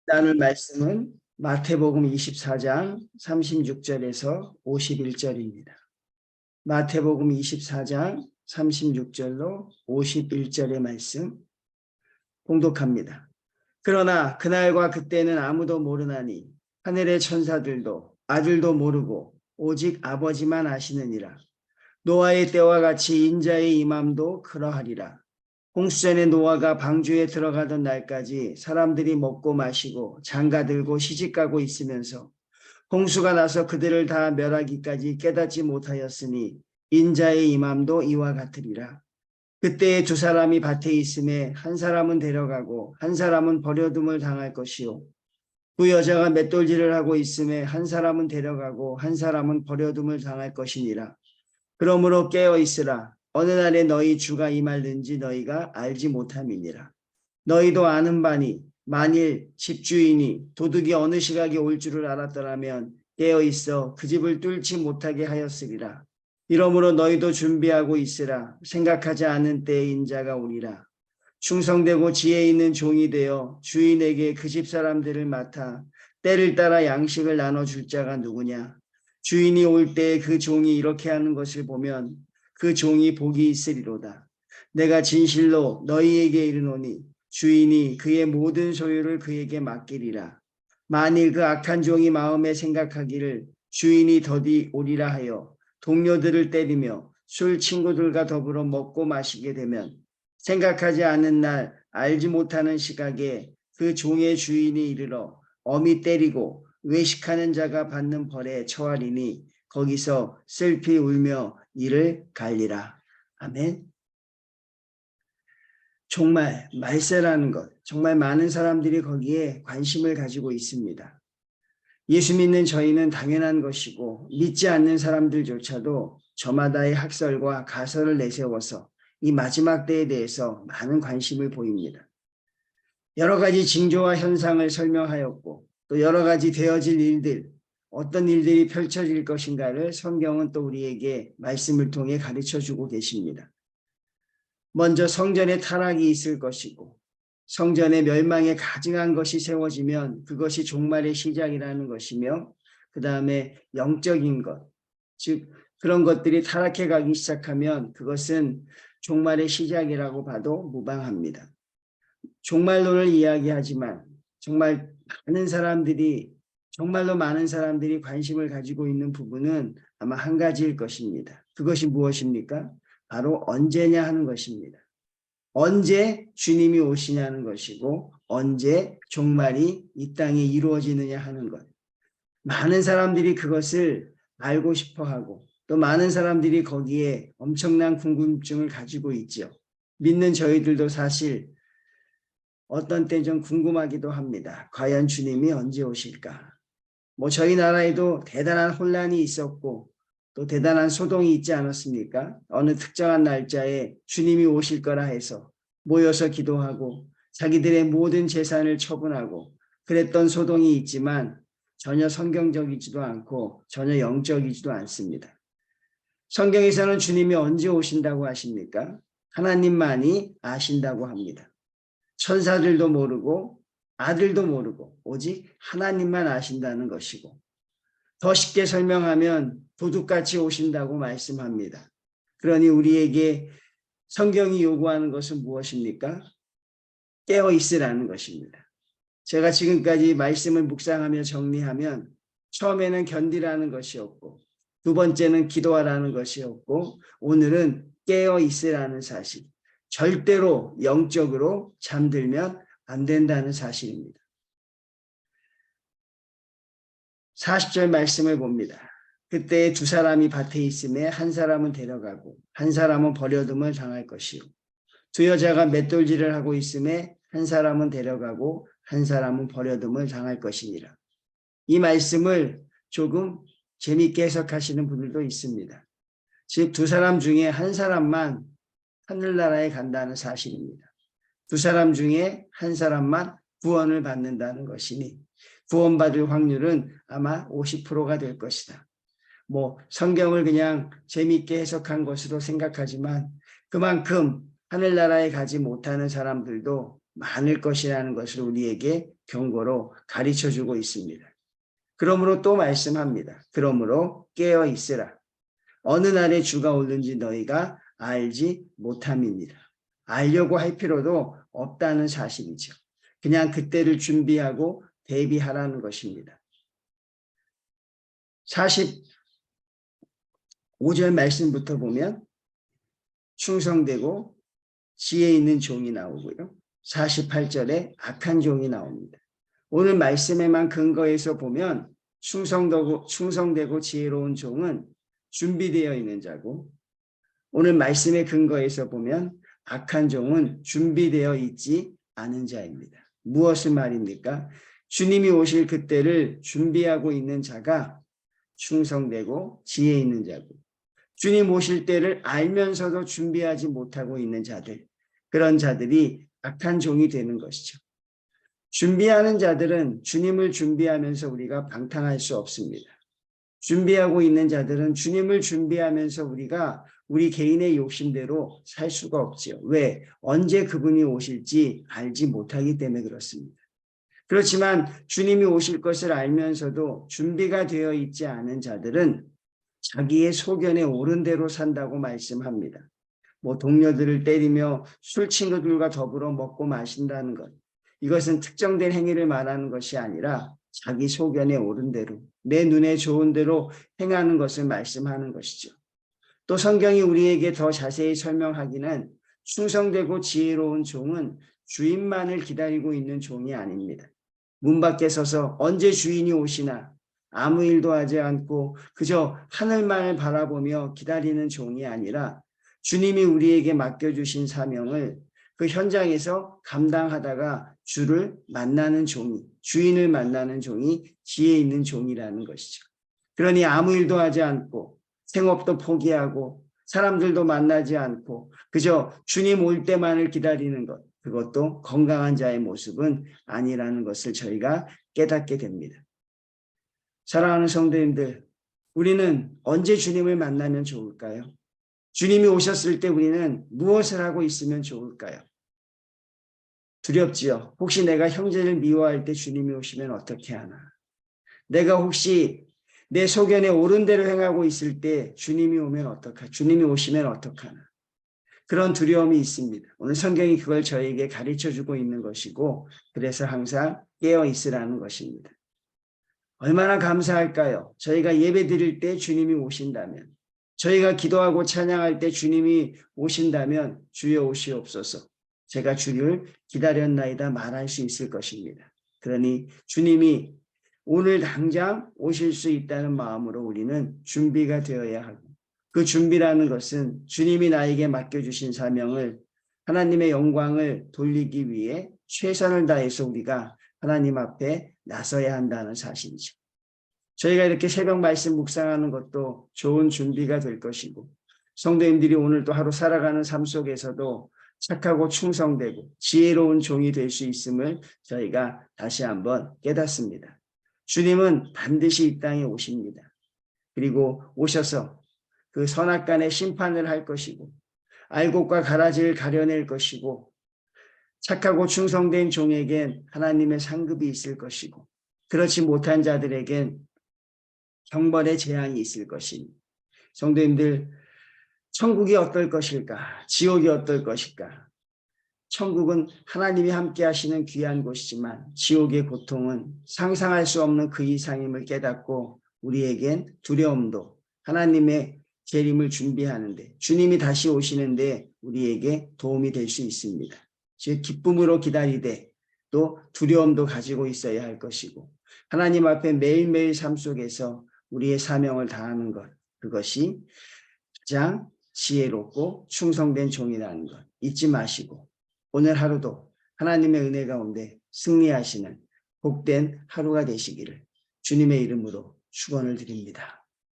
나눌 말씀은 마태복음 24장 36절에서 51절입니다. 마태복음 24장 36절로 51절의 말씀 봉독합니다. 그러나 그날과 그때는 아무도 모르나니 하늘의 천사들도 아들도 모르고 오직 아버지만 아시느니라. 노아의 때와 같이 인자의 임함도 그러하리라. 홍수전에 노아가 방주에 들어가던 날까지 사람들이 먹고 마시고 장가들고 시집가고 있으면서 홍수가 나서 그들을 다 멸하기까지 깨닫지 못하였으니 인자의 임함도 이와 같으리라. 그때에 두 사람이 밭에 있음에 한 사람은 데려가고 한 사람은 버려둠을 당할 것이요, 그 여자가 맷돌질을 하고 있음에 한 사람은 데려가고 한 사람은 버려둠을 당할 것이니라. 그러므로 깨어 있으라. 어느 날에 너희 주가 임할는지 너희가 알지 못함이니라. 너희도 아는 바니 만일 집주인이 도둑이 어느 시각에 올 줄을 알았더라면 깨어 있어 그 집을 뚫지 못하게 하였으리라. 이러므로 너희도 준비하고 있으라. 생각하지 않은 때에 인자가 오리라. 충성되고 지혜 있는 종이 되어 주인에게 그 집 사람들을 맡아 때를 따라 양식을 나눠줄 자가 누구냐. 주인이 올 때에 그 종이 이렇게 하는 것을 보면 그 종이 복이 있으리로다. 내가 진실로 너희에게 이르노니 주인이 그의 모든 소유를 그에게 맡기리라. 만일 그 악한 종이 마음에 생각하기를 주인이 더디 오리라 하여 동료들을 때리며 술 친구들과 더불어 먹고 마시게 되면 생각하지 않은 날 알지 못하는 시각에 그 종의 주인이 이르러 엄히 때리고 외식하는 자가 받는 벌에 처하리니 거기서 슬피 울며 이를 갈리라. 아멘. 정말 말세라는 것, 정말 많은 사람들이 거기에 관심을 가지고 있습니다. 예수 믿는 저희는 당연한 것이고 믿지 않는 사람들조차도 저마다의 학설과 가설을 내세워서 이 마지막 때에 대해서 많은 관심을 보입니다. 여러 가지 징조와 현상을 설명하였고 또 여러 가지 되어질 일들, 어떤 일들이 펼쳐질 것인가를 성경은 또 우리에게 말씀을 통해 가르쳐주고 계십니다. 먼저 성전의 타락이 있을 것이고 성전의 멸망에 가증한 것이 세워지면 그것이 종말의 시작이라는 것이며, 그 다음에 영적인 것, 즉 그런 것들이 타락해 가기 시작하면 그것은 종말의 시작이라고 봐도 무방합니다. 종말론을 이야기하지만 정말로 많은 사람들이 관심을 가지고 있는 부분은 아마 한 가지일 것입니다. 그것이 무엇입니까? 바로 언제냐 하는 것입니다. 언제 주님이 오시냐는 것이고 언제 종말이 이 땅에 이루어지느냐 하는 것. 많은 사람들이 그것을 알고 싶어하고 또 많은 사람들이 거기에 엄청난 궁금증을 가지고 있죠. 믿는 저희들도 사실 어떤 때 좀 궁금하기도 합니다. 과연 주님이 언제 오실까? 저희 나라에도 대단한 혼란이 있었고 또 대단한 소동이 있지 않았습니까? 어느 특정한 날짜에 주님이 오실 거라 해서 모여서 기도하고 자기들의 모든 재산을 처분하고 그랬던 소동이 있지만 전혀 성경적이지도 않고 전혀 영적이지도 않습니다. 성경에서는 주님이 언제 오신다고 하십니까? 하나님만이 아신다고 합니다. 천사들도 모르고 아들도 모르고 오직 하나님만 아신다는 것이고, 더 쉽게 설명하면 도둑같이 오신다고 말씀합니다. 그러니 우리에게 성경이 요구하는 것은 무엇입니까? 깨어 있으라는 것입니다. 제가 지금까지 말씀을 묵상하며 정리하면 처음에는 견디라는 것이었고 두 번째는 기도하라는 것이었고 오늘은 깨어 있으라는 사실, 절대로 영적으로 잠들면 안 된다는 사실입니다. 40절 말씀을 봅니다. 그때 두 사람이 밭에 있음에 한 사람은 데려가고 한 사람은 버려둠을 당할 것이요, 두 여자가 맷돌질을 하고 있음에 한 사람은 데려가고 한 사람은 버려둠을 당할 것이니라. 이 말씀을 조금 재미있게 해석하시는 분들도 있습니다. 즉 두 사람 중에 한 사람만 하늘나라에 간다는 사실입니다. 두 사람 중에 한 사람만 구원을 받는다는 것이니 구원받을 확률은 아마 50%가 될 것이다. 성경을 그냥 재미있게 해석한 것으로 생각하지만 그만큼 하늘나라에 가지 못하는 사람들도 많을 것이라는 것을 우리에게 경고로 가르쳐주고 있습니다. 그러므로 또 말씀합니다. 그러므로 깨어 있으라. 어느 날에 주가 오는지 너희가 알지 못함입니다. 알려고 할 필요도 없다는 사실이죠. 그냥 그때를 준비하고 대비하라는 것입니다. 45절 말씀부터 보면 충성되고 지혜 있는 종이 나오고요. 48절에 악한 종이 나옵니다. 오늘 말씀에만 근거해서 보면 충성되고 지혜로운 종은 준비되어 있는 자고, 오늘 말씀에 근거해서 보면 악한 종은 준비되어 있지 않은 자입니다. 무엇을 말입니까? 주님이 오실 그때를 준비하고 있는 자가 충성되고 지혜 있는 자고, 주님 오실 때를 알면서도 준비하지 못하고 있는 자들, 그런 자들이 악한 종이 되는 것이죠. 준비하는 자들은 주님을 준비하면서 우리가 방탕할 수 없습니다. 준비하고 있는 자들은 주님을 준비하면서 우리가 우리 개인의 욕심대로 살 수가 없지요. 왜? 언제 그분이 오실지 알지 못하기 때문에 그렇습니다. 그렇지만 주님이 오실 것을 알면서도 준비가 되어 있지 않은 자들은 자기의 소견에 옳은 대로 산다고 말씀합니다. 동료들을 때리며 술 친구들과 더불어 먹고 마신다는 것, 이것은 특정된 행위를 말하는 것이 아니라 자기 소견에 옳은 대로, 내 눈에 좋은 대로 행하는 것을 말씀하는 것이죠. 또 성경이 우리에게 더 자세히 설명하기는 충성되고 지혜로운 종은 주인만을 기다리고 있는 종이 아닙니다. 문 밖에 서서 언제 주인이 오시나 아무 일도 하지 않고 그저 하늘만을 바라보며 기다리는 종이 아니라 주님이 우리에게 맡겨주신 사명을 그 현장에서 감당하다가 주를 만나는 종이, 주인을 만나는 종이 지혜 있는 종이라는 것이죠. 그러니 아무 일도 하지 않고 생업도 포기하고 사람들도 만나지 않고 그저 주님 올 때만을 기다리는 것, 그것도 건강한 자의 모습은 아니라는 것을 저희가 깨닫게 됩니다. 사랑하는 성도님들, 우리는 언제 주님을 만나면 좋을까요? 주님이 오셨을 때 우리는 무엇을 하고 있으면 좋을까요? 두렵지요. 혹시 내가 형제를 미워할 때 주님이 오시면 어떻게 하나? 내가 혹시 내 소견에 옳은 대로 행하고 있을 때 주님이 오시면 어떡하나? 그런 두려움이 있습니다. 오늘 성경이 그걸 저에게 가르쳐주고 있는 것이고, 그래서 항상 깨어 있으라는 것입니다. 얼마나 감사할까요? 저희가 예배 드릴 때 주님이 오신다면, 저희가 기도하고 찬양할 때 주님이 오신다면 주여 오시옵소서, 제가 주를 기다렸나이다 말할 수 있을 것입니다. 그러니 주님이 오늘 당장 오실 수 있다는 마음으로 우리는 준비가 되어야 하고, 그 준비라는 것은 주님이 나에게 맡겨주신 사명을, 하나님의 영광을 돌리기 위해 최선을 다해서 우리가 하나님 앞에 나서야 한다는 사실이죠. 저희가 이렇게 새벽 말씀 묵상하는 것도 좋은 준비가 될 것이고, 성도님들이 오늘 또 하루 살아가는 삶 속에서도 착하고 충성되고 지혜로운 종이 될 수 있음을 저희가 다시 한번 깨닫습니다. 주님은 반드시 이 땅에 오십니다. 그리고 오셔서 그 선악간의 심판을 할 것이고, 알곡과 가라지를 가려낼 것이고, 착하고 충성된 종에겐 하나님의 상급이 있을 것이고, 그렇지 못한 자들에겐 형벌의 재앙이 있을 것입니다. 성도님들, 천국이 어떨 것일까? 지옥이 어떨 것일까? 천국은 하나님이 함께 하시는 귀한 곳이지만 지옥의 고통은 상상할 수 없는 그 이상임을 깨닫고 우리에겐 두려움도, 하나님의 재림을 준비하는데, 주님이 다시 오시는데 우리에게 도움이 될 수 있습니다. 즉 기쁨으로 기다리되 또 두려움도 가지고 있어야 할 것이고, 하나님 앞에 매일매일 삶 속에서 우리의 사명을 다하는 것, 그것이 가장 지혜롭고 충성된 종이라는 것 잊지 마시고, 오늘 하루도 하나님의 은혜 가운데 승리하시는 복된 하루가 되시기를 주님의 이름으로 축원을 드립니다.